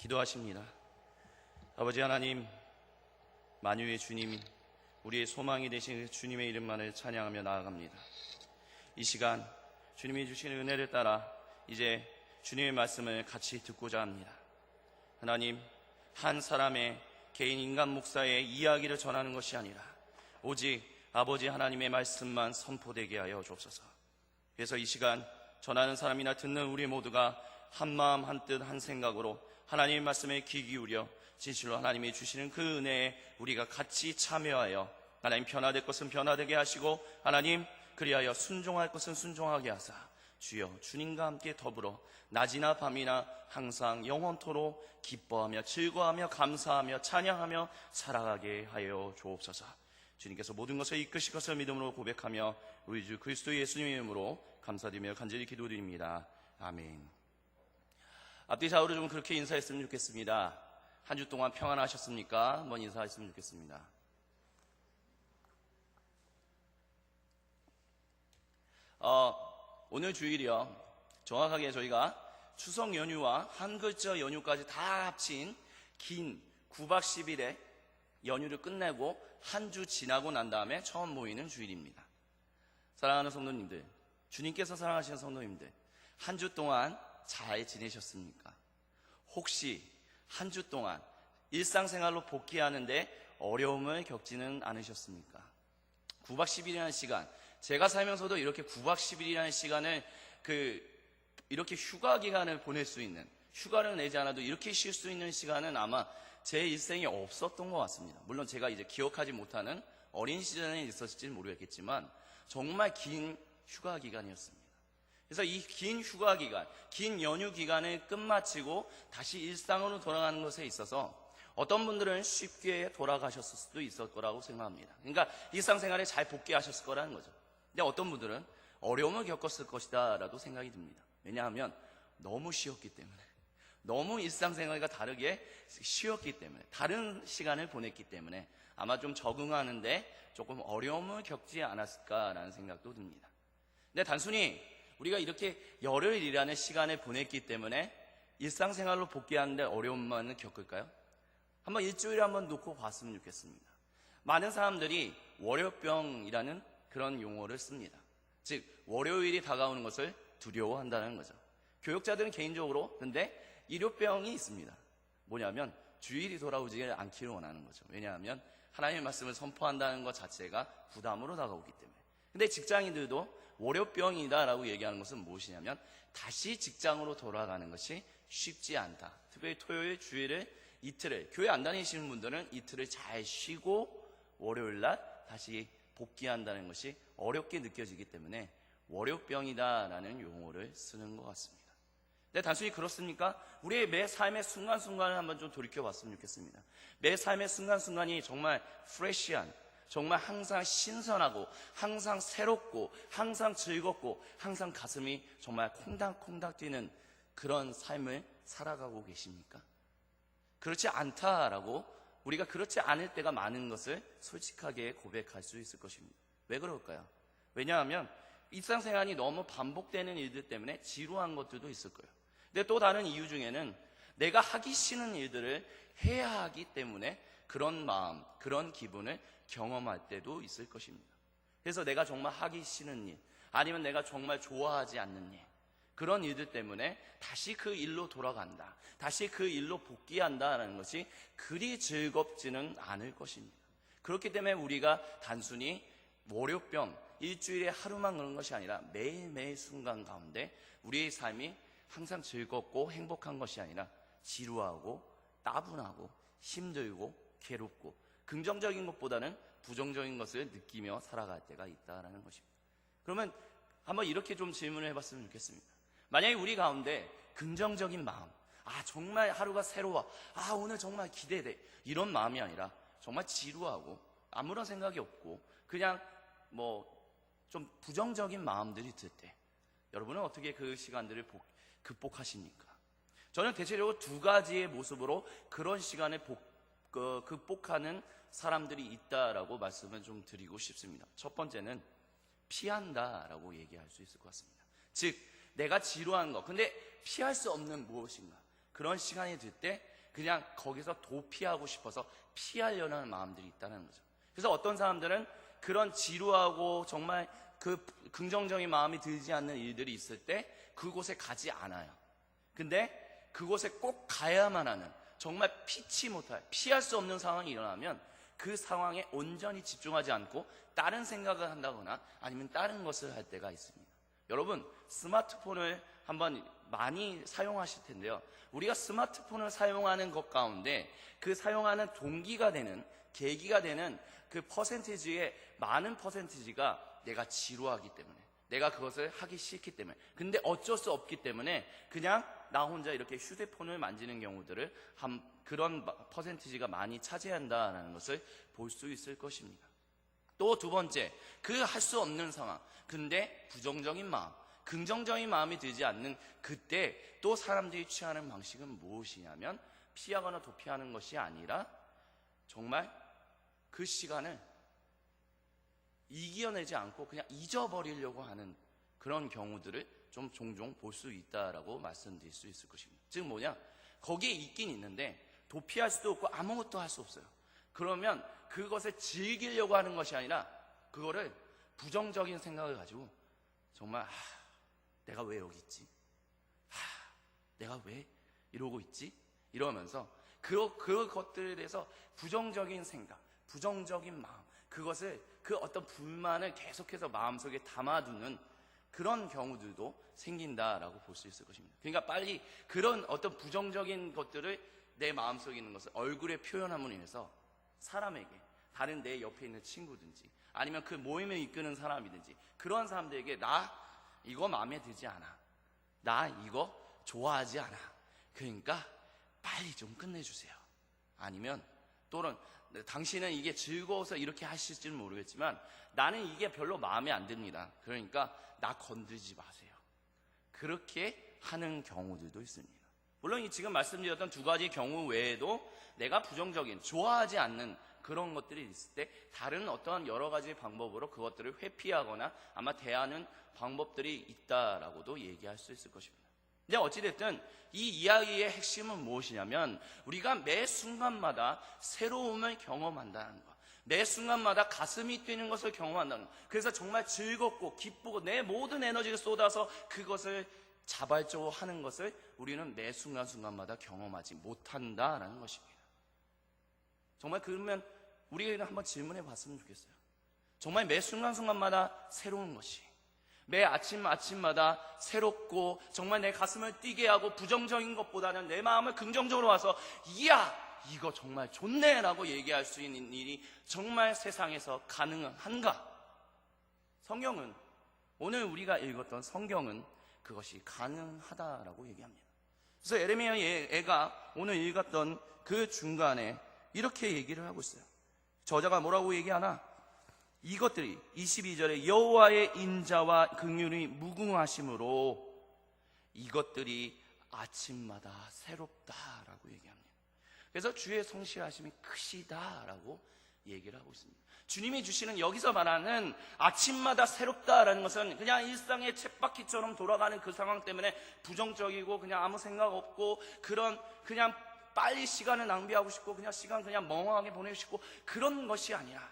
기도하십니다. 아버지 하나님, 만유의 주님, 우리의 소망이 되신 주님의 이름만을 찬양하며 나아갑니다. 이 시간 주님이 주시는 은혜를 따라 이제 주님의 말씀을 같이 듣고자 합니다. 하나님, 한 사람의 개인 인간 목사의 이야기를 전하는 것이 아니라 오직 아버지 하나님의 말씀만 선포되게 하여 주옵소서. 그래서 이 시간 전하는 사람이나 듣는 우리 모두가 한 마음 한 뜻 한 생각으로 하나님의 말씀에 귀 기울여 진실로 하나님이 주시는 그 은혜에 우리가 같이 참여하여 하나님 변화될 것은 변화되게 하시고 하나님 그리하여 순종할 것은 순종하게 하사 주여 주님과 함께 더불어 낮이나 밤이나 항상 영원토록 기뻐하며 즐거워하며 감사하며 찬양하며 살아가게 하여 주옵소서. 주님께서 모든 것을 이끄실 것을 믿음으로 고백하며 우리 주 그리스도 예수님의 이름으로 감사드리며 간절히 기도드립니다. 아멘. 앞뒤 좌우로 좀 그렇게 인사했으면 좋겠습니다. 한 주 동안 평안하셨습니까? 한번 인사했으면 좋겠습니다. 오늘 주일이요, 정확하게 저희가 추석 연휴와 한글자 연휴까지 다 합친 긴 9박 10일의 연휴를 끝내고 한 주 지나고 난 다음에 처음 모이는 주일입니다. 사랑하는 성도님들, 주님께서 사랑하시는 성도님들, 한 주 동안 잘 지내셨습니까? 혹시 한 주 동안 일상생활로 복귀하는데 어려움을 겪지는 않으셨습니까? 9박 10일이라는 시간, 제가 살면서도 이렇게 9박 10일이라는 시간을 이렇게 휴가 기간을 보낼 수 있는, 휴가를 내지 않아도 이렇게 쉴 수 있는 시간은 아마 제 일생에 없었던 것 같습니다. 물론 제가 이제 기억하지 못하는 어린 시절에 있었을지는 모르겠지만 정말 긴 휴가 기간이었습니다. 그래서 이 긴 휴가 기간, 긴 연휴 기간을 끝마치고 다시 일상으로 돌아가는 것에 있어서 어떤 분들은 쉽게 돌아가셨을 수도 있을 거라고 생각합니다. 그러니까 일상생활에 잘 복귀하셨을 거라는 거죠. 근데 어떤 분들은 어려움을 겪었을 것이다 라도 생각이 듭니다. 왜냐하면 너무 쉬었기 때문에, 너무 일상생활과 다르게 쉬었기 때문에, 다른 시간을 보냈기 때문에 아마 좀 적응하는데 조금 어려움을 겪지 않았을까라는 생각도 듭니다. 근데 단순히 우리가 이렇게 열흘이라는 시간을 보냈기 때문에 일상생활로 복귀하는데 어려움만 겪을까요? 한번 일주일에 한번 놓고 봤으면 좋겠습니다. 많은 사람들이 월요병이라는 그런 용어를 씁니다. 즉 월요일이 다가오는 것을 두려워한다는 거죠. 교육자들은 개인적으로 근데 일요병이 있습니다. 뭐냐면 주일이 돌아오지 않기를 원하는 거죠. 왜냐하면 하나님의 말씀을 선포한다는 것 자체가 부담으로 다가오기 때문에. 근데 직장인들도 월요병이다라고 얘기하는 것은 무엇이냐면 다시 직장으로 돌아가는 것이 쉽지 않다. 특별히 토요일, 주일을 이틀을, 교회 안 다니시는 분들은 이틀을 잘 쉬고 월요일날 다시 복귀한다는 것이 어렵게 느껴지기 때문에 월요병이다라는 용어를 쓰는 것 같습니다. 근데 단순히 그렇습니까? 우리의 매 삶의 순간순간을 한번 좀 돌이켜봤으면 좋겠습니다. 매 삶의 순간순간이 정말 프레시한, 정말 항상 신선하고 항상 새롭고 항상 즐겁고 항상 가슴이 정말 콩닥콩닥 뛰는 그런 삶을 살아가고 계십니까? 그렇지 않다라고, 우리가 그렇지 않을 때가 많은 것을 솔직하게 고백할 수 있을 것입니다. 왜 그럴까요? 왜냐하면 일상생활이 너무 반복되는 일들 때문에 지루한 것들도 있을 거예요. 근데 또 다른 이유 중에는 내가 하기 싫은 일들을 해야 하기 때문에 그런 마음, 그런 기분을 경험할 때도 있을 것입니다. 그래서 내가 정말 하기 싫은 일, 아니면 내가 정말 좋아하지 않는 일, 그런 일들 때문에 다시 그 일로 돌아간다, 다시 그 일로 복귀한다는 것이 그리 즐겁지는 않을 것입니다. 그렇기 때문에 우리가 단순히 월요병, 일주일에 하루만 그런 것이 아니라 매일매일 순간 가운데 우리의 삶이 항상 즐겁고 행복한 것이 아니라 지루하고 따분하고 힘들고 괴롭고 긍정적인 것보다는 부정적인 것을 느끼며 살아갈 때가 있다는 것입니다. 그러면 한번 이렇게 좀 질문을 해봤으면 좋겠습니다. 만약에 우리 가운데 긍정적인 마음, 정말 하루가 새로워, 오늘 정말 기대돼, 이런 마음이 아니라 정말 지루하고 아무런 생각이 없고 그냥 좀 부정적인 마음들이 들 때 여러분은 어떻게 그 시간들을 극복하십니까? 저는 대체적으로 두 가지의 모습으로 그런 시간을 극복하는 사람들이 있다라고 말씀을 좀 드리고 싶습니다. 첫 번째는 피한다라고 얘기할 수 있을 것 같습니다. 즉 내가 지루한 거, 근데 피할 수 없는 무엇인가, 그런 시간이 들 때 그냥 거기서 도피하고 싶어서 피하려는 하는 마음들이 있다는 거죠. 그래서 어떤 사람들은 그런 지루하고 정말 그 긍정적인 마음이 들지 않는 일들이 있을 때 그곳에 가지 않아요. 근데 그곳에 꼭 가야만 하는, 정말 피치 못할, 피할 수 없는 상황이 일어나면 그 상황에 온전히 집중하지 않고 다른 생각을 한다거나 아니면 다른 것을 할 때가 있습니다. 여러분, 스마트폰을 한번 많이 사용하실 텐데요. 우리가 스마트폰을 사용하는 것 가운데 그 사용하는 동기가 되는, 계기가 되는 그 퍼센티지의 많은 퍼센티지가 내가 지루하기 때문에, 내가 그것을 하기 싫기 때문에, 근데 어쩔 수 없기 때문에 그냥 나 혼자 이렇게 휴대폰을 만지는 경우들을 그런 퍼센티지가 많이 차지한다는 것을 볼 수 있을 것입니다. 또 두 번째, 그 할 수 없는 상황, 근데 부정적인 마음, 긍정적인 마음이 들지 않는 그때 또 사람들이 취하는 방식은 무엇이냐면 피하거나 도피하는 것이 아니라 정말 그 시간을 이겨내지 않고 그냥 잊어버리려고 하는 그런 경우들을 좀 종종 볼 수 있다라고 말씀드릴 수 있을 것입니다. 즉 뭐냐, 거기에 있긴 있는데 도피할 수도 없고 아무것도 할 수 없어요. 그러면 그것을 즐기려고 하는 것이 아니라 그거를 부정적인 생각을 가지고 정말 내가 왜 여기 있지? 내가 왜 이러고 있지? 이러면서 그것들에 대해서 부정적인 생각, 부정적인 마음, 그것을, 그 어떤 불만을 계속해서 마음속에 담아두는 그런 경우들도 생긴다라고 볼 수 있을 것입니다. 그러니까 빨리 그런 어떤 부정적인 것들을 내 마음속에 있는 것을 얼굴에 표현함으로 인해서 사람에게, 다른 내 옆에 있는 친구든지 아니면 그 모임을 이끄는 사람이든지 그런 사람들에게 나 이거 마음에 들지 않아, 나 이거 좋아하지 않아, 그러니까 빨리 좀 끝내주세요. 아니면 또는 당신은 이게 즐거워서 이렇게 하실지는 모르겠지만 나는 이게 별로 마음에 안 듭니다. 그러니까 나 건들지 마세요. 그렇게 하는 경우들도 있습니다. 물론 지금 말씀드렸던 두 가지 경우 외에도 내가 부정적인, 좋아하지 않는 그런 것들이 있을 때 다른 어떠한 여러 가지 방법으로 그것들을 회피하거나 아마 대하는 방법들이 있다라고도 얘기할 수 있을 것입니다. 근데 어찌됐든 이 이야기의 핵심은 무엇이냐면 우리가 매 순간마다 새로움을 경험한다는 것, 매 순간마다 가슴이 뛰는 것을 경험한다는 것, 그래서 정말 즐겁고 기쁘고 내 모든 에너지를 쏟아서 그것을 자발적으로 하는 것을 우리는 매 순간순간마다 경험하지 못한다라는 것입니다. 정말 그러면 우리가 한번 질문해 봤으면 좋겠어요. 정말 매 순간순간마다 새로운 것이, 매 아침마다 새롭고 정말 내 가슴을 뛰게 하고 부정적인 것보다는 내 마음을 긍정적으로 와서 이야 이거 정말 좋네 라고 얘기할 수 있는 일이 정말 세상에서 가능한가? 성경은, 오늘 우리가 읽었던 성경은 그것이 가능하다라고 얘기합니다. 그래서 에레미야 애가 오늘 읽었던 그 중간에 이렇게 얘기를 하고 있어요. 저자가 뭐라고 얘기하나? 이것들이 22절에 여호와의 인자와 긍휼이 무궁하심으로 이것들이 아침마다 새롭다라고 얘기합니다. 그래서 주의 성실하심이 크시다라고 얘기를 하고 있습니다. 주님이 주시는 여기서 말하는 아침마다 새롭다라는 것은 그냥 일상의 쳇바퀴처럼 돌아가는 그 상황 때문에 부정적이고 그냥 아무 생각 없고 그냥 빨리 시간을 낭비하고 싶고 그냥 시간 그냥 멍하게 보내고 싶고 그런 것이 아니라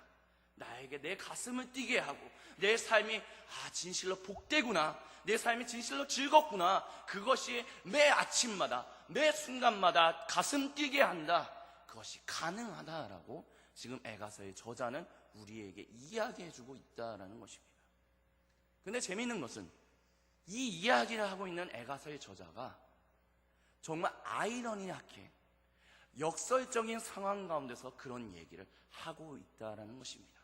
나에게 내 가슴을 뛰게 하고 내 삶이 진실로 복되구나, 내 삶이 진실로 즐겁구나, 그것이 매 아침마다 매 순간마다 가슴 뛰게 한다, 그것이 가능하다라고 지금 에가서의 저자는 우리에게 이야기해주고 있다라는 것입니다. 근데 재미있는 것은 이 이야기를 하고 있는 에가서의 저자가 정말 아이러니하게 역설적인 상황 가운데서 그런 얘기를 하고 있다라는 것입니다.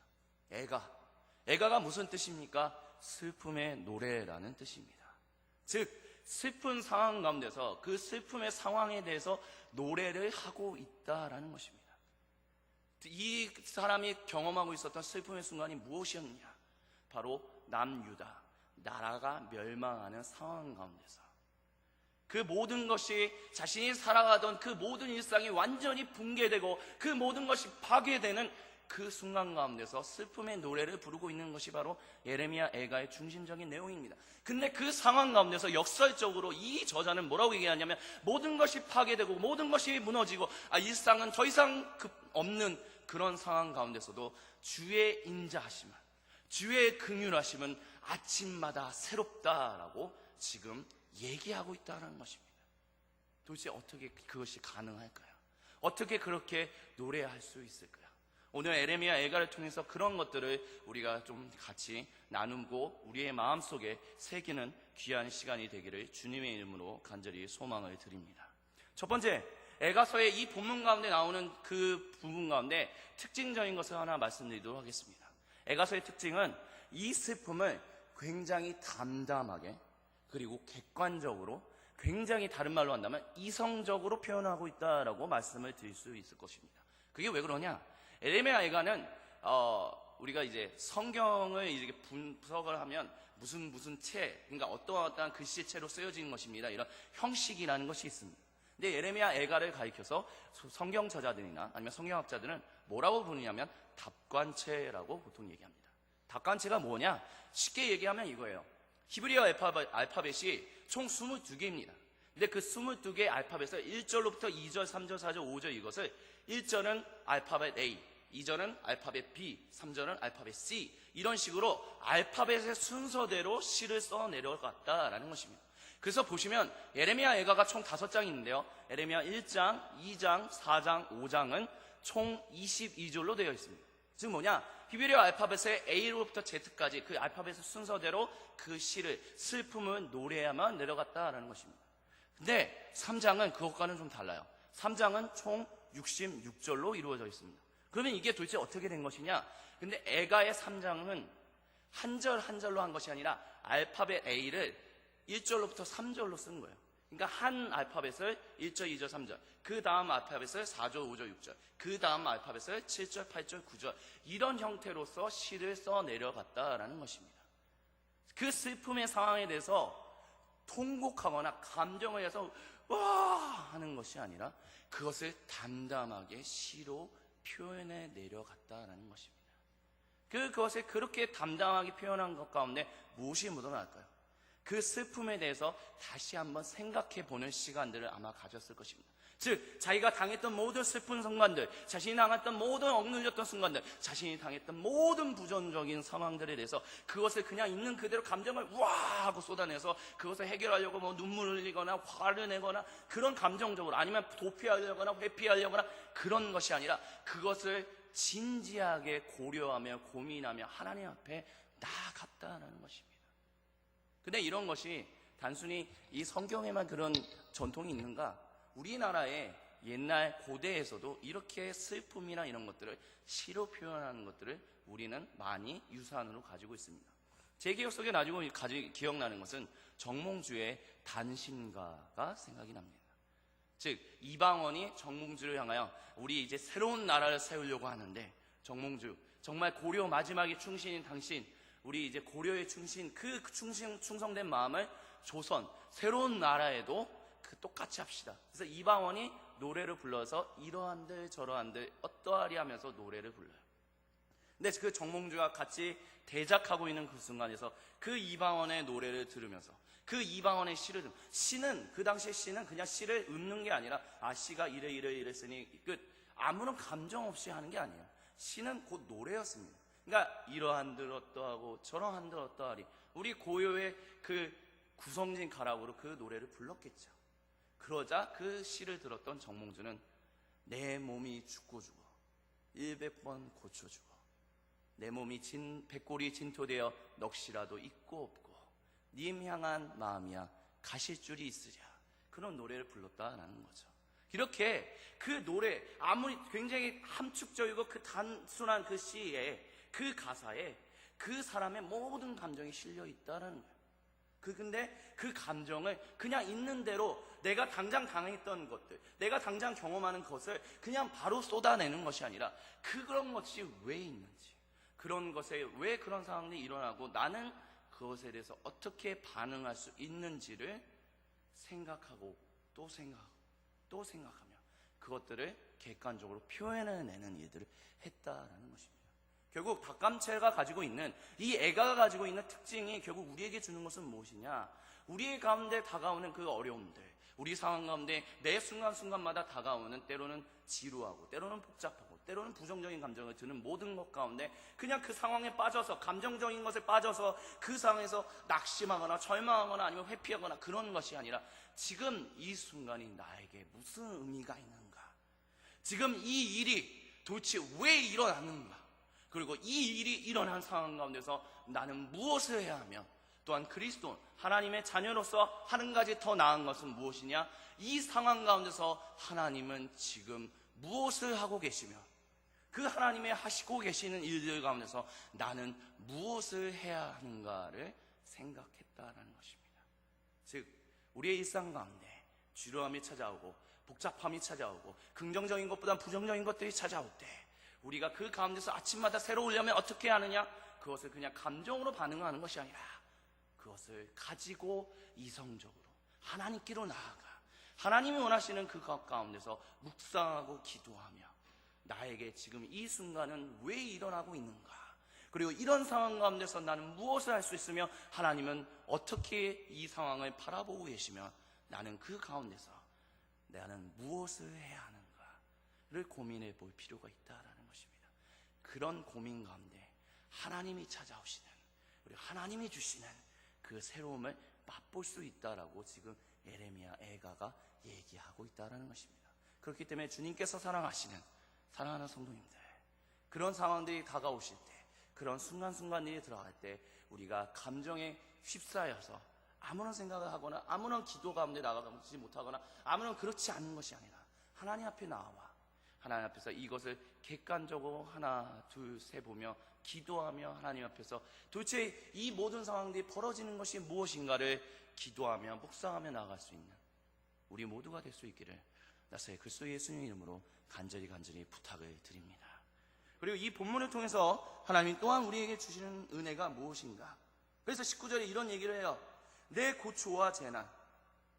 애가가 무슨 뜻입니까? 슬픔의 노래라는 뜻입니다. 즉 슬픈 상황 가운데서 그 슬픔의 상황에 대해서 노래를 하고 있다라는 것입니다. 이 사람이 경험하고 있었던 슬픔의 순간이 무엇이었느냐? 바로 남유다, 나라가 멸망하는 상황 가운데서 그 모든 것이, 자신이 살아가던 그 모든 일상이 완전히 붕괴되고 그 모든 것이 파괴되는 그 순간 가운데서 슬픔의 노래를 부르고 있는 것이 바로 예레미야 애가의 중심적인 내용입니다. 근데 그 상황 가운데서 역설적으로 이 저자는 뭐라고 얘기하냐면 모든 것이 파괴되고 모든 것이 무너지고 일상은 더 이상 없는 그런 상황 가운데서도 주의 인자하심은, 주의 긍휼하심은 아침마다 새롭다라고 지금 얘기하고 있다는 것입니다. 도대체 어떻게 그것이 가능할까요? 어떻게 그렇게 노래할 수 있을까요? 오늘 예레미야 애가를 통해서 그런 것들을 우리가 좀 같이 나누고 우리의 마음속에 새기는 귀한 시간이 되기를 주님의 이름으로 간절히 소망을 드립니다. 첫 번째, 애가서의 이 본문 가운데 나오는 그 부분 가운데 특징적인 것을 하나 말씀드리도록 하겠습니다. 애가서의 특징은 이 슬픔을 굉장히 담담하게 그리고 객관적으로, 굉장히 다른 말로 한다면 이성적으로 표현하고 있다라고 말씀을 드릴 수 있을 것입니다. 그게 왜 그러냐? 예레미야 애가는 우리가 이제 성경을 이렇게 분석을 하면 무슨 체, 그러니까 어떠한 글씨체로 쓰여진 것입니다. 이런 형식이라는 것이 있습니다. 근데 예레미야 애가를 가리켜서 성경 저자들이나 아니면 성경학자들은 뭐라고 부르냐면 답관체라고 보통 얘기합니다. 답관체가 뭐냐? 쉽게 얘기하면 이거예요. 히브리어 알파벳이 총 22개입니다. 근데 그 22개의 알파벳을 1절로부터 2절, 3절, 4절, 5절 이것을 1절은 알파벳 A, 2절은 알파벳 B, 3절은 알파벳 C, 이런 식으로 알파벳의 순서대로 시를 써 내려갔다라는 것입니다. 그래서 보시면 예레미야 애가가 총 5장이 있는데요. 예레미야 1장, 2장, 4장, 5장은 총 22절로 되어 있습니다. 즉 뭐냐? 히브리어 알파벳의 A로부터 Z까지 그 알파벳의 순서대로 그 시를, 슬픔을 노래야만 내려갔다라는 것입니다. 근데 3장은 그것과는 좀 달라요. 3장은 총 66절로 이루어져 있습니다. 그러면 이게 도대체 어떻게 된 것이냐? 근데 애가의 3장은 한 절 한 절로 한 것이 아니라 알파벳 A를 1절로부터 3절로 쓴 거예요. 그러니까 한 알파벳을 1절, 2절, 3절, 그 다음 알파벳을 4절, 5절, 6절, 그 다음 알파벳을 7절, 8절, 9절, 이런 형태로서 시를 써 내려갔다라는 것입니다. 그 슬픔의 상황에 대해서 통곡하거나 감정을 해서 와 하는 것이 아니라 그것을 담담하게 시로 표현해 내려갔다라는 것입니다. 그것을 그렇게 담담하게 표현한 것 가운데 무엇이 묻어날까요? 그 슬픔에 대해서 다시 한번 생각해 보는 시간들을 아마 가졌을 것입니다. 즉 자기가 당했던 모든 슬픈 순간들, 자신이 당했던 모든 억눌렸던 순간들, 자신이 당했던 모든 부정적인 상황들에 대해서 그것을 그냥 있는 그대로 감정을 와 하고 쏟아내서 그것을 해결하려고 뭐 눈물을 흘리거나 화를 내거나 그런 감정적으로, 아니면 도피하려거나 회피하려거나 그런 것이 아니라 그것을 진지하게 고려하며 고민하며 하나님 앞에 나아갔다는 것입니다. 근데 이런 것이 단순히 이 성경에만 그런 전통이 있는가? 우리나라의 옛날 고대에서도 이렇게 슬픔이나 이런 것들을 시로 표현하는 것들을 우리는 많이 유산으로 가지고 있습니다. 제 기억 속에 기억나는 것은 정몽주의 단신가가 생각이 납니다. 즉 이방원이 정몽주를 향하여 우리 이제 새로운 나라를 세우려고 하는데, 정몽주 정말 고려 마지막에 충신인 당신, 우리 이제 고려의 충신, 그 충성된 마음을 조선 새로운 나라에도 똑같이 합시다. 그래서 이방원이 노래를 불러서 이러한들 저러한들 어떠하리 하면서 노래를 불러요. 근데 그 정몽주가 같이 대작하고 있는 그 순간에서 그 이방원의 노래를 들으면서 그 이방원의 시를 들으면, 시는 그 당시에 시는 그냥 시를 읊는 게 아니라 시가 이랬으니 끝, 아무런 감정 없이 하는 게 아니에요. 시는 곧 노래였습니다. 그러니까 이러한들 어떠하고 저러한들 어떠하리, 우리 고요의 그 구성진 가락으로 그 노래를 불렀겠죠. 그러자 그 시를 들었던 정몽주는 내 몸이 죽고 죽어 100번 고쳐주고 내 몸이 백골이 진토되어 넋이라도 있고 없고 님 향한 마음이야 가실 줄이 있으랴, 그런 노래를 불렀다라는 거죠. 이렇게 그 노래, 아무리 굉장히 함축적이고 그 단순한 그 시에, 그 가사에 그 사람의 모든 감정이 실려 있다는 거예요. 근데 그 감정을 그냥 있는 대로 내가 당장 당했던 것들, 내가 당장 경험하는 것을 그냥 바로 쏟아내는 것이 아니라 그런 것이 왜 있는지, 그런 것에 왜 그런 상황이 일어나고 나는 그것에 대해서 어떻게 반응할 수 있는지를 생각하고 또 생각하고 또 생각하며 그것들을 객관적으로 표현해내는 일들을 했다라는 것입니다. 결국 닭감체가 가지고 있는, 이 애가가 가지고 있는 특징이 결국 우리에게 주는 것은 무엇이냐? 우리 가운데 다가오는 그 어려움들, 우리 상황 가운데 매 순간순간마다 다가오는 때로는 지루하고, 때로는 복잡하고, 때로는 부정적인 감정을 드는 모든 것 가운데 그냥 그 상황에 빠져서, 감정적인 것에 빠져서 그 상황에서 낙심하거나 절망하거나 아니면 회피하거나 그런 것이 아니라 지금 이 순간이 나에게 무슨 의미가 있는가? 지금 이 일이 도대체 왜 일어났는가? 그리고 이 일이 일어난 상황 가운데서 나는 무엇을 해야 하며, 또한 그리스도 하나님의 자녀로서 한 가지 더 나은 것은 무엇이냐? 이 상황 가운데서 하나님은 지금 무엇을 하고 계시며 그 하나님의 하시고 계시는 일들 가운데서 나는 무엇을 해야 하는가를 생각했다라는 것입니다. 즉 우리의 일상 가운데 지루함이 찾아오고 복잡함이 찾아오고 긍정적인 것보다 부정적인 것들이 찾아올 때 우리가 그 가운데서 아침마다 새로 오려면 어떻게 하느냐? 그것을 그냥 감정으로 반응하는 것이 아니라 그것을 가지고 이성적으로 하나님께로 나아가 하나님이 원하시는 그 가운데서 묵상하고 기도하며 나에게 지금 이 순간은 왜 일어나고 있는가? 그리고 이런 상황 가운데서 나는 무엇을 할 수 있으며 하나님은 어떻게 이 상황을 바라보고 계시며 나는 그 가운데서 나는 무엇을 해야 하는가를 고민해 볼 필요가 있다라는 것입니다. 그런 고민 가운데 하나님이 찾아오시는, 그리고 하나님이 주시는 그 새로움을 맛볼 수 있다라고 지금 예레미야 애가가 얘기하고 있다라는 것입니다. 그렇기 때문에 주님께서 사랑하는 성도님들, 그런 상황들이 다가오실 때, 그런 순간순간들이 들어갈 때 우리가 감정에 휩싸여서 아무런 생각을 하거나 아무런 기도 가운데 나가지 못하거나 아무런 그렇지 않은 것이 아니라 하나님 앞에 나와 하나님 앞에서 이것을 객관적으로 하나 둘 세 보며 기도하며 하나님 앞에서 도대체 이 모든 상황들이 벌어지는 것이 무엇인가를 기도하며 묵상하며 나아갈 수 있는 우리 모두가 될 수 있기를 나사의 그리스도 예수님의 이름으로 간절히 부탁을 드립니다. 그리고 이 본문을 통해서 하나님 또한 우리에게 주시는 은혜가 무엇인가? 그래서 19절에 이런 얘기를 해요. 내 고초와 재난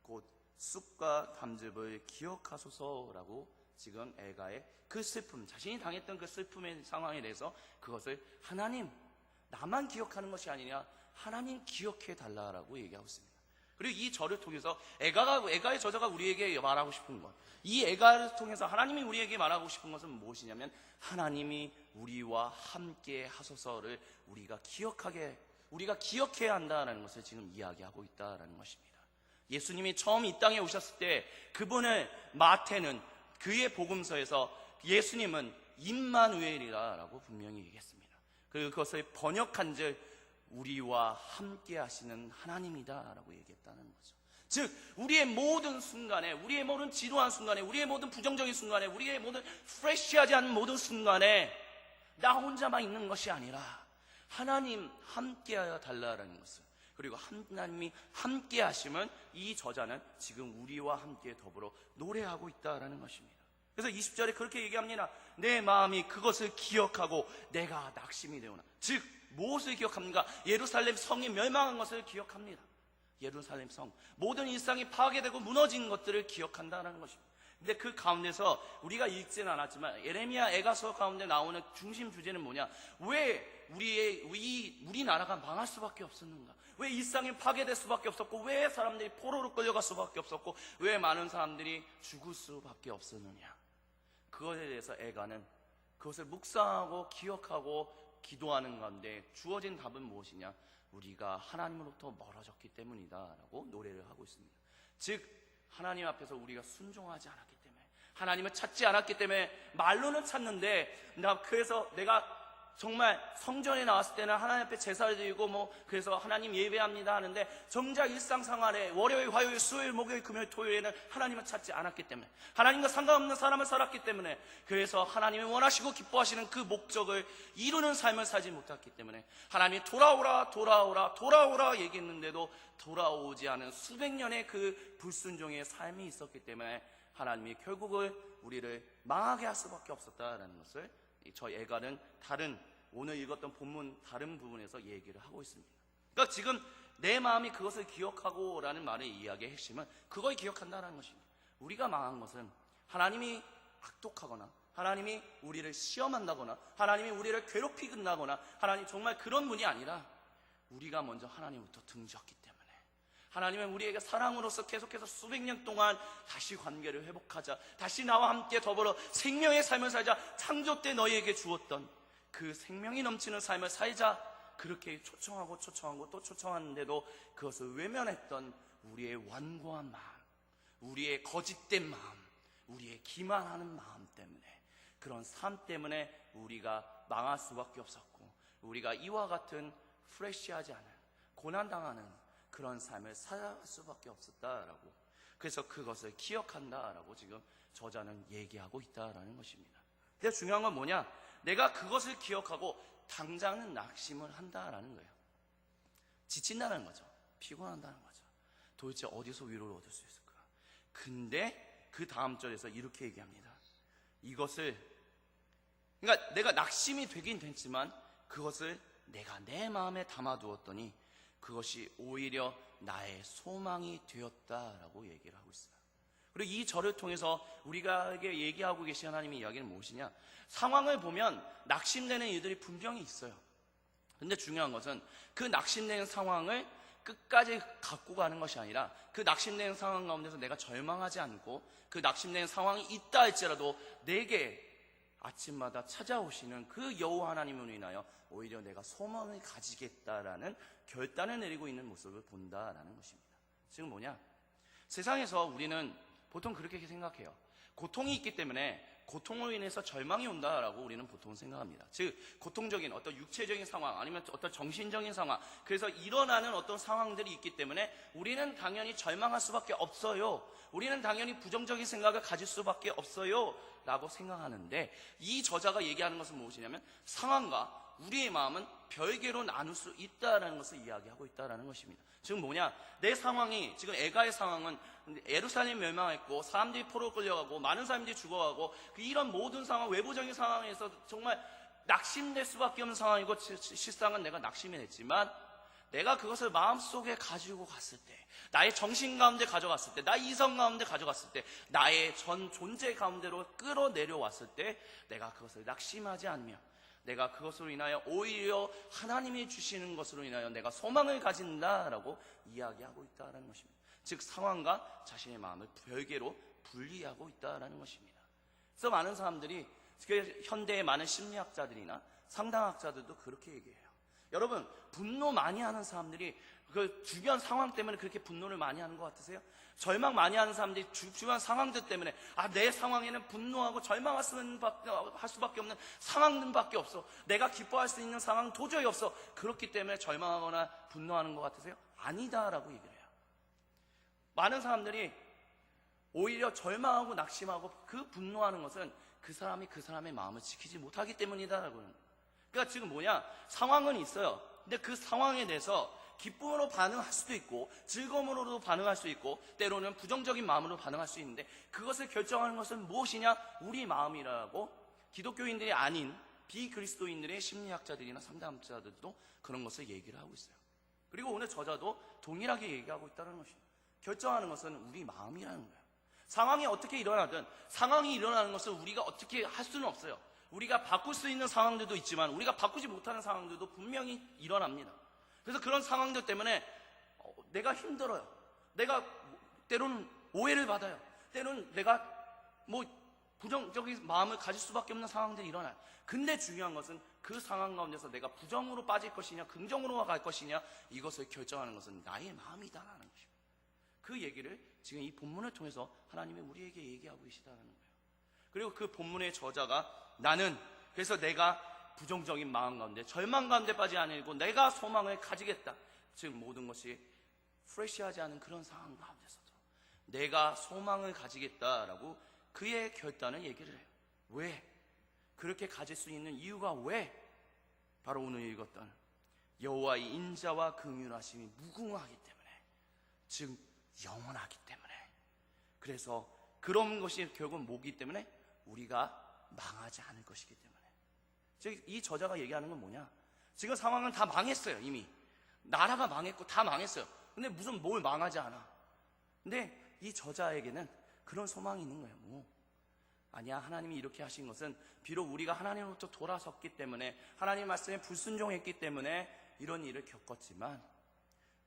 곧 쑥과 담즙을 기억하소서라고 지금 애가의 그 슬픔, 자신이 당했던 그 슬픔의 상황에 대해서 그것을 하나님, 나만 기억하는 것이 아니냐, 하나님 기억해 달라라고 얘기하고 있습니다. 그리고 이 절을 통해서 애가의 저자가 우리에게 말하고 싶은 것, 이 애가를 통해서 하나님이 우리에게 말하고 싶은 것은 무엇이냐면 하나님이 우리와 함께 하소서를 우리가 기억해야 한다는 것을 지금 이야기하고 있다는 것입니다. 예수님이 처음 이 땅에 오셨을 때 그분을 마태는 그의 복음서에서 예수님은 임마누엘이라고 분명히 얘기했습니다. 그리고 그것을 번역한즉 우리와 함께 하시는 하나님이다라고 얘기했다는 거죠. 즉 우리의 모든 순간에, 우리의 모든 지루한 순간에, 우리의 모든 부정적인 순간에, 우리의 모든 프레시하지 않은 모든 순간에 나 혼자만 있는 것이 아니라 하나님 함께하여 달라라는 것을, 그리고 하나님이 함께 하시면 이 저자는 지금 우리와 함께 더불어 노래하고 있다라는 것입니다. 그래서 20절에 그렇게 얘기합니다. 내 마음이 그것을 기억하고 내가 낙심이 되오나. 즉 무엇을 기억합니까? 예루살렘 성이 멸망한 것을 기억합니다. 예루살렘 성, 모든 일상이 파괴되고 무너진 것들을 기억한다는 것입니다. 근데 그 가운데서 우리가 읽지는 않았지만 예레미야 애가서 가운데 나오는 중심 주제는 뭐냐? 왜 우리나라가 망할 수밖에 없었는가? 왜 일상이 파괴될 수밖에 없었고, 왜 사람들이 포로로 끌려갈 수밖에 없었고, 왜 많은 사람들이 죽을 수밖에 없었느냐? 그것에 대해서 애가는 그것을 묵상하고 기억하고 기도하는 가운데 주어진 답은 무엇이냐? 우리가 하나님으로부터 멀어졌기 때문이다 라고 노래를 하고 있습니다. 즉 하나님 앞에서 우리가 순종하지 않았기 때문에, 하나님을 찾지 않았기 때문에, 말로는 찾는데 그래서 내가 정말 성전에 나왔을 때는 하나님 앞에 제사를 드리고 그래서 하나님 예배합니다 하는데 정작 일상생활에 월요일, 화요일, 수요일, 목요일, 금요일, 토요일에는 하나님을 찾지 않았기 때문에, 하나님과 상관없는 사람을 살았기 때문에, 그래서 하나님이 원하시고 기뻐하시는 그 목적을 이루는 삶을 살지 못했기 때문에 하나님이 돌아오라 얘기했는데도 돌아오지 않은 수백 년의 그 불순종의 삶이 있었기 때문에 하나님이 결국은 우리를 망하게 할 수밖에 없었다라는 것을 저 애가는 오늘 읽었던 본문 다른 부분에서 얘기를 하고 있습니다. 그러니까 지금 내 마음이 그것을 기억하고 라는 말의 이야기의 핵심은 그걸 기억한다는 것입니다. 우리가 망한 것은 하나님이 악독하거나 하나님이 우리를 시험한다거나 하나님이 우리를 괴롭히긴다거나 하나님 정말 그런 분이 아니라 우리가 먼저 하나님부터 등졌기 때문에 하나님은 우리에게 사랑으로서 계속해서 수백 년 동안 다시 관계를 회복하자, 다시 나와 함께 더불어 생명의 삶을 살자, 창조 때 너희에게 주었던 그 생명이 넘치는 삶을 살자, 그렇게 초청하고 또 초청하는데도 그것을 외면했던 우리의 완고한 마음, 우리의 거짓된 마음, 우리의 기만하는 마음 때문에, 그런 삶 때문에 우리가 망할 수밖에 없었고, 우리가 이와 같은 프레시하지 않은 고난당하는 그런 삶을 살아갈 수밖에 없었다라고, 그래서 그것을 기억한다라고 지금 저자는 얘기하고 있다라는 것입니다. 근데 중요한 건 뭐냐? 내가 그것을 기억하고 당장은 낙심을 한다라는 거예요. 지친다는 거죠. 피곤한다는 거죠. 도대체 어디서 위로를 얻을 수 있을까? 근데 그 다음 절에서 이렇게 얘기합니다. 이것을, 그러니까 내가 낙심이 되긴 됐지만 그것을 내가 내 마음에 담아두었더니 그것이 오히려 나의 소망이 되었다라고 얘기를 하고 있어요. 그리고 이 절을 통해서 우리에게 얘기하고 계신 하나님의 이야기는 무엇이냐? 상황을 보면 낙심되는 일들이 분명히 있어요. 근데 중요한 것은 그 낙심되는 상황을 끝까지 갖고 가는 것이 아니라 그 낙심되는 상황 가운데서 내가 절망하지 않고 그 낙심되는 상황이 있다 할지라도 내게 아침마다 찾아오시는 그 여호와 하나님을 인하여 오히려 내가 소망을 가지겠다라는 결단을 내리고 있는 모습을 본다라는 것입니다. 지금 뭐냐? 세상에서 우리는 보통 그렇게 생각해요. 고통이 있기 때문에 고통으로 인해서 절망이 온다라고 우리는 보통 생각합니다. 즉 고통적인 어떤 육체적인 상황 아니면 어떤 정신적인 상황, 그래서 일어나는 어떤 상황들이 있기 때문에 우리는 당연히 절망할 수밖에 없어요. 우리는 당연히 부정적인 생각을 가질 수밖에 없어요 라고 생각하는데, 이 저자가 얘기하는 것은 무엇이냐면 상황과 우리의 마음은 별개로 나눌 수 있다는 것을 이야기하고 있다는 것입니다. 지금 뭐냐? 내 상황이, 지금 애가의 상황은 예루살렘이 멸망했고 사람들이 포로 끌려가고 많은 사람들이 죽어가고 이런 모든 상황, 외부적인 상황에서 정말 낙심될 수밖에 없는 상황이고, 실상은 내가 낙심이 됐지만 내가 그것을 마음속에 가지고 갔을 때, 나의 정신 가운데 가져갔을 때, 나의 이성 가운데 가져갔을 때, 나의 전 존재 가운데로 끌어내려왔을 때 내가 그것을 낙심하지 않으며 내가 그것으로 인하여 오히려 하나님이 주시는 것으로 인하여 내가 소망을 가진다라고 이야기하고 있다는 것입니다. 즉 상황과 자신의 마음을 별개로 분리하고 있다는 것입니다. 그래서 많은 사람들이, 현대의 많은 심리학자들이나 상담학자들도 그렇게 얘기해요. 여러분, 분노 많이 하는 사람들이 그 주변 상황 때문에 그렇게 분노를 많이 하는 것 같으세요? 절망 많이 하는 사람들이 주변 상황들 때문에 내 상황에는 분노하고 절망할 수밖에 없는 상황들밖에 없어, 내가 기뻐할 수 있는 상황은 도저히 없어, 그렇기 때문에 절망하거나 분노하는 것 같으세요? 아니다라고 얘기를 해요. 많은 사람들이 오히려 절망하고 낙심하고 그 분노하는 것은 그 사람이 그 사람의 마음을 지키지 못하기 때문이다라고 하는 거예요. 그러니까 지금 뭐냐? 상황은 있어요. 근데 그 상황에 대해서 기쁨으로 반응할 수도 있고 즐거움으로도 반응할 수 있고 때로는 부정적인 마음으로 반응할 수 있는데, 그것을 결정하는 것은 무엇이냐? 우리 마음이라고 기독교인들이 아닌 비그리스도인들의 심리학자들이나 상담자들도 그런 것을 얘기를 하고 있어요. 그리고 오늘 저자도 동일하게 얘기하고 있다는 것입니다. 결정하는 것은 우리 마음이라는 거예요. 상황이 어떻게 일어나든 상황이 일어나는 것을 우리가 어떻게 할 수는 없어요. 우리가 바꿀 수 있는 상황들도 있지만 우리가 바꾸지 못하는 상황들도 분명히 일어납니다. 그래서 그런 상황들 때문에 내가 힘들어요. 내가 때로는 오해를 받아요. 때로는 내가 부정적인 마음을 가질 수밖에 없는 상황들이 일어나요. 근데 중요한 것은 그 상황 가운데서 내가 부정으로 빠질 것이냐 긍정으로 갈 것이냐, 이것을 결정하는 것은 나의 마음이다라는 것입니다. 그 얘기를 지금 이 본문을 통해서 하나님이 우리에게 얘기하고 계시다는 거예요. 그리고 그 본문의 저자가 나는 그래서 내가 부정적인 마음 가운데 절망 가운데 빠지지 않고 내가 소망을 가지겠다. 즉 모든 것이 프레시하지 않은 그런 상황 가운데서도 내가 소망을 가지겠다라고 그의 결단을 얘기를 해요. 왜? 그렇게 가질 수 있는 이유가 왜? 바로 오늘 읽었던 여호와의 인자와 긍휼하심이 무궁하기 때문에, 즉 영원하기 때문에, 그래서 그런 것이 결국 뭐기 때문에 우리가 망하지 않을 것이기 때문에. 즉 이 저자가 얘기하는 건 뭐냐? 지금 상황은 다 망했어요. 이미 나라가 망했고 다 망했어요. 근데 무슨 뭘 망하지 않아. 근데 이 저자에게는 그런 소망이 있는 거예요. 아니야, 하나님이 이렇게 하신 것은 비록 우리가 하나님으로부터 돌아섰기 때문에, 하나님 말씀에 불순종했기 때문에 이런 일을 겪었지만,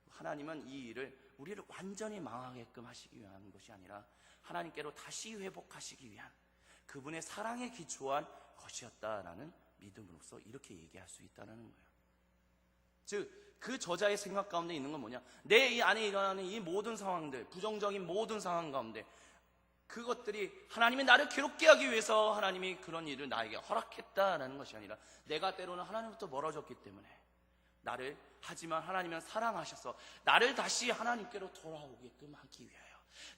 하나님은 이 일을 우리를 완전히 망하게끔 하시기 위한 것이 아니라 하나님께로 다시 회복하시기 위한 그분의 사랑에 기초한 것이었다라는 믿음으로써 이렇게 얘기할 수 있다는 거예요. 즉 그 저자의 생각 가운데 있는 건 뭐냐, 내 이 안에 일어나는 이 모든 상황들, 부정적인 모든 상황 가운데 그것들이 하나님이 나를 괴롭게 하기 위해서 하나님이 그런 일을 나에게 허락했다라는 것이 아니라, 내가 때로는 하나님부터 멀어졌기 때문에 나를, 하지만 하나님은 사랑하셔서 나를 다시 하나님께로 돌아오게끔 하기 위하여,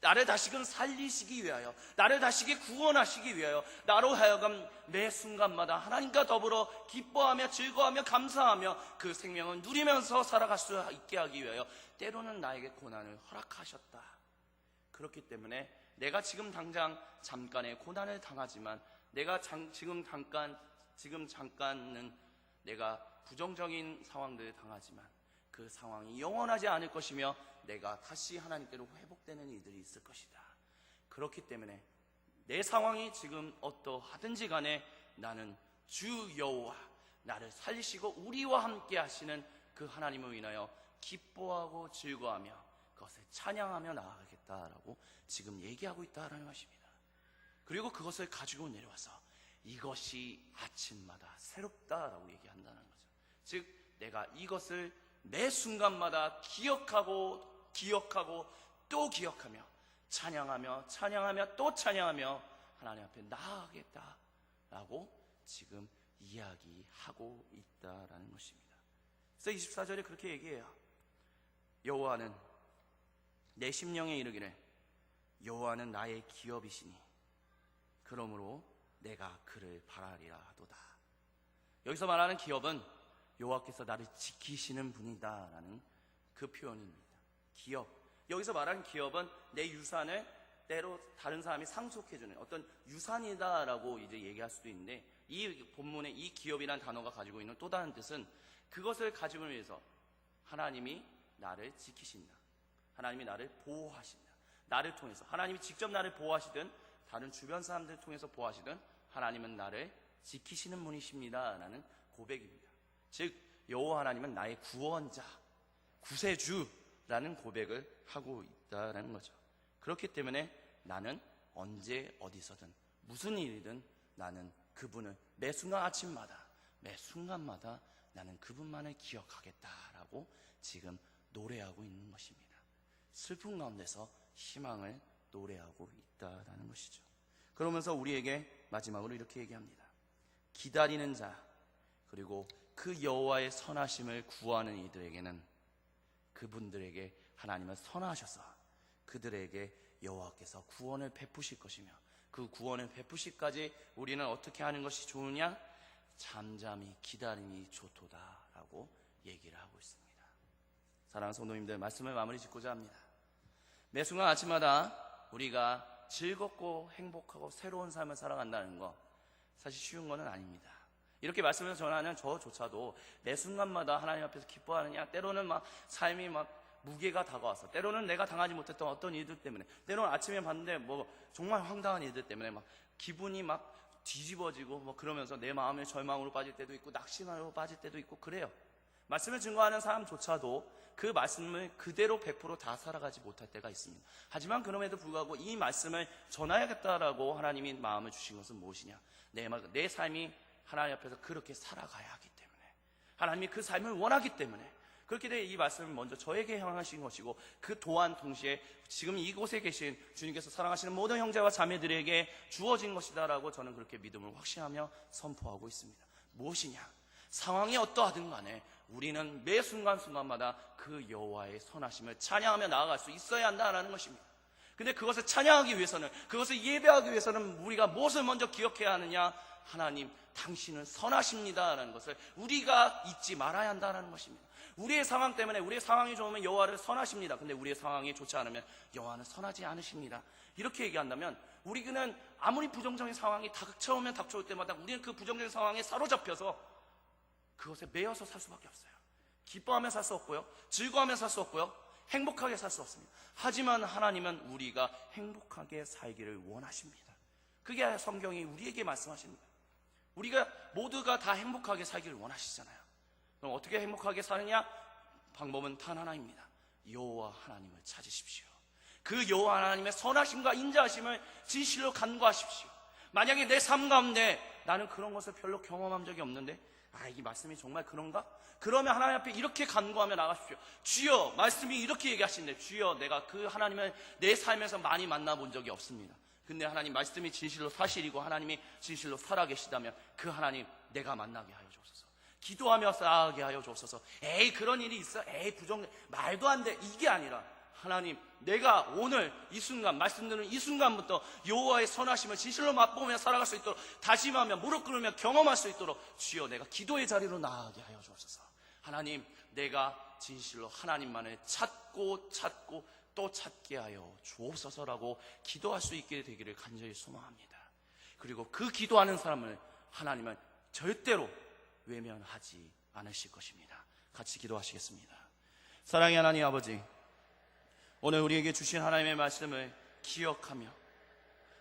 나를 다시금 살리시기 위하여, 나를 다시금 구원하시기 위하여, 나로 하여금 매 순간마다 하나님과 더불어 기뻐하며 즐거워하며 감사하며 그 생명을 누리면서 살아갈 수 있게 하기 위하여 때로는 나에게 고난을 허락하셨다. 그렇기 때문에 내가 지금 당장 잠깐의 고난을 당하지만, 내가 지금 잠깐은 내가 부정적인 상황들을 당하지만 그 상황이 영원하지 않을 것이며 내가 다시 하나님께로 회복되는 일들이 있을 것이다. 그렇기 때문에 내 상황이 지금 어떠하든지 간에 나는 주 여호와, 나를 살리시고 우리와 함께 하시는 그 하나님을 인하여 기뻐하고 즐거워하며 그것을 찬양하며 나아가겠다라고 지금 얘기하고 있다라는 것입니다. 그리고 그것을 가지고 내려와서 이것이 아침마다 새롭다라고 얘기한다는 거죠. 즉 내가 이것을 매 순간마다 기억하고 또 기억하며 찬양하며 또 찬양하며 하나님 앞에 나아가겠다라고 지금 이야기하고 있다라는 것입니다. 그래서 24절에 그렇게 얘기해요. 여호와는 내 심령에 이르기를 여호와는 나의 기업이시니 그러므로 내가 그를 바라리라 하도다. 여기서 말하는 기업은 여호와께서 나를 지키시는 분이다라는 그 표현입니다. 기업, 여기서 말하는 기업은 내 유산을 때로 다른 사람이 상속해주는 어떤 유산이다라고 이제 얘기할 수도 있는데, 이 본문에 이 기업이라는 단어가 가지고 있는 또 다른 뜻은 그것을 가지기 위해서 하나님이 나를 지키신다, 하나님이 나를 보호하신다, 나를 통해서 하나님이 직접 나를 보호하시든 다른 주변 사람들을 통해서 보호하시든 하나님은 나를 지키시는 분이십니다 라는 고백입니다. 즉 여호와 하나님은 나의 구원자, 구세주라는 고백을 하고 있다는 거죠. 그렇기 때문에 나는 언제 어디서든 무슨 일이든 나는 그분을 매 순간 아침마다 매 순간마다 나는 그분만을 기억하겠다라고 지금 노래하고 있는 것입니다. 슬픔 가운데서 희망을 노래하고 있다라는 것이죠. 그러면서 우리에게 마지막으로 이렇게 얘기합니다. 기다리는 자, 그리고 그 여호와의 선하심을 구하는 이들에게는 그분들에게 하나님은 선하셔서 그들에게 여호와께서 구원을 베푸실 것이며, 그 구원을 베푸시까지 우리는 어떻게 하는 것이 좋으냐? 잠잠히 기다림이 좋도다라고 얘기를 하고 있습니다. 사랑하는 성도님들, 말씀을 마무리 짓고자 합니다. 매 순간 아침마다 우리가 즐겁고 행복하고 새로운 삶을 살아간다는 거 사실 쉬운 것은 아닙니다. 이렇게 말씀을 전하는 저조차도 매 순간마다 하나님 앞에서 기뻐하느냐, 때로는 막 삶이 막 무게가 다가와서, 때로는 내가 당하지 못했던 어떤 일들 때문에, 때로는 아침에 봤는데 뭐 정말 황당한 일들 때문에 막 기분이 막 뒤집어지고 뭐 그러면서 내 마음에 절망으로 빠질 때도 있고 낙심하러 빠질 때도 있고 그래요. 말씀을 증거하는 사람조차도 그 말씀을 그대로 100% 다 살아가지 못할 때가 있습니다. 하지만 그럼에도 불구하고 이 말씀을 전해야겠다라고 하나님이 마음을 주신 것은 무엇이냐? 내 삶이 하나님 앞에서 그렇게 살아가야 하기 때문에, 하나님이 그 삶을 원하기 때문에 그렇게 돼 이 말씀을 먼저 저에게 향하신 것이고, 그 또한 동시에 지금 이곳에 계신 주님께서 사랑하시는 모든 형제와 자매들에게 주어진 것이다라고 저는 그렇게 믿음을 확신하며 선포하고 있습니다. 무엇이냐? 상황이 어떠하든 간에 우리는 매 순간순간마다 그 여호와의 선하심을 찬양하며 나아갈 수 있어야 한다는 것입니다. 근데 그것을 찬양하기 위해서는, 그것을 예배하기 위해서는 우리가 무엇을 먼저 기억해야 하느냐? 하나님, 당신은 선하십니다라는 것을 우리가 잊지 말아야 한다는 것입니다. 우리의 상황 때문에, 우리의 상황이 좋으면 여호와를 선하십니다. 근데 우리의 상황이 좋지 않으면 여호와는 선하지 않으십니다. 이렇게 얘기한다면 우리는 아무리 부정적인 상황이 닥쳐오면 닥쳐올 때마다 우리는 그 부정적인 상황에 사로잡혀서 그것에 매여서 살 수밖에 없어요. 기뻐하며 살 수 없고요, 즐거워하며 살 수 없고요, 행복하게 살 수 없습니다. 하지만 하나님은 우리가 행복하게 살기를 원하십니다. 그게 성경이 우리에게 말씀하십니다. 우리가 모두가 다 행복하게 살기를 원하시잖아요. 그럼 어떻게 행복하게 사느냐? 방법은 단 하나입니다. 여호와 하나님을 찾으십시오. 그 여호와 하나님의 선하심과 인자하심을 진실로 간구하십시오. 만약에 내 삶 가운데 나는 그런 것을 별로 경험한 적이 없는데, 이 말씀이 정말 그런가? 그러면 하나님 앞에 이렇게 간구하며 나가십시오. 주여, 말씀이 이렇게 얘기하시는데, 주여, 내가 그 하나님을 내 삶에서 많이 만나본 적이 없습니다. 근데 하나님 말씀이 진실로 사실이고 하나님이 진실로 살아계시다면 그 하나님 내가 만나게 하여 주옵소서. 기도하며 살아가게 하여 주옵소서. 에이, 그런 일이 있어? 에이, 말도 안 돼. 이게 아니라, 하나님, 내가 오늘 이 순간, 말씀 듣는 이 순간부터 여호와의 선하심을 진실로 맛보며 살아갈 수 있도록, 다짐하며 무릎 꿇으며 경험할 수 있도록 주여, 내가 기도의 자리로 나아가게 하여 주옵소서. 하나님, 내가 진실로 하나님만을 찾고 또 찾게 하여 주옵소서라고 기도할 수 있게 되기를 간절히 소망합니다. 그리고 그 기도하는 사람을 하나님은 절대로 외면하지 않으실 것입니다. 같이 기도하시겠습니다. 사랑의 하나님 아버지, 오늘 우리에게 주신 하나님의 말씀을 기억하며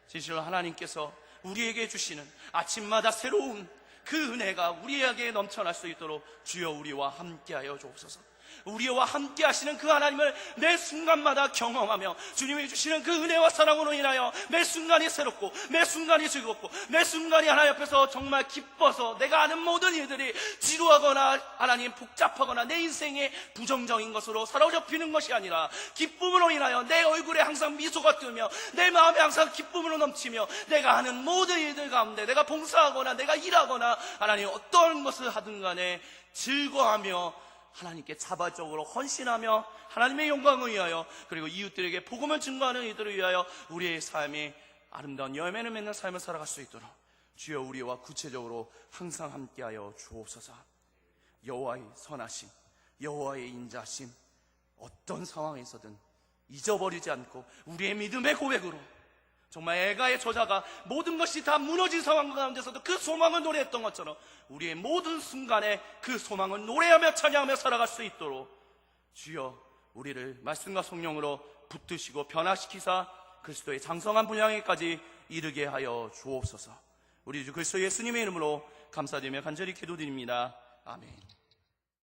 진실로 하나님께서 우리에게 주시는 아침마다 새로운 그 은혜가 우리에게 넘쳐날 수 있도록 주여 우리와 함께하여 주옵소서. 우리와 함께 하시는 그 하나님을 매 순간마다 경험하며 주님이 주시는 그 은혜와 사랑으로 인하여 매 순간이 새롭고 매 순간이 즐겁고 매 순간이 하나님 앞에서 정말 기뻐서 내가 아는 모든 일들이 지루하거나 하나님 복잡하거나 내 인생에 부정적인 것으로 사로잡히는 것이 아니라 기쁨으로 인하여 내 얼굴에 항상 미소가 뜨며 내 마음에 항상 기쁨으로 넘치며 내가 하는 모든 일들 가운데 내가 봉사하거나 내가 일하거나 하나님 어떤 것을 하든 간에 즐거워하며 하나님께 자발적으로 헌신하며 하나님의 영광을 위하여 그리고 이웃들에게 복음을 증거하는 이들을 위하여 우리의 삶이 아름다운 열매를 맺는 삶을 살아갈 수 있도록 주여 우리와 구체적으로 항상 함께하여 주옵소서. 여호와의 선하심, 여호와의 인자심, 어떤 상황에서든 잊어버리지 않고 우리의 믿음의 고백으로 정말 애가의 저자가 모든 것이 다 무너진 상황 가운데서도 그 소망을 노래했던 것처럼 우리의 모든 순간에 그 소망을 노래하며 찬양하며 살아갈 수 있도록 주여 우리를 말씀과 성령으로 붙드시고 변화시키사 그리스도의 장성한 분량에까지 이르게 하여 주옵소서. 우리 주 그리스도 예수님의 이름으로 감사드리며 간절히 기도드립니다. 아멘.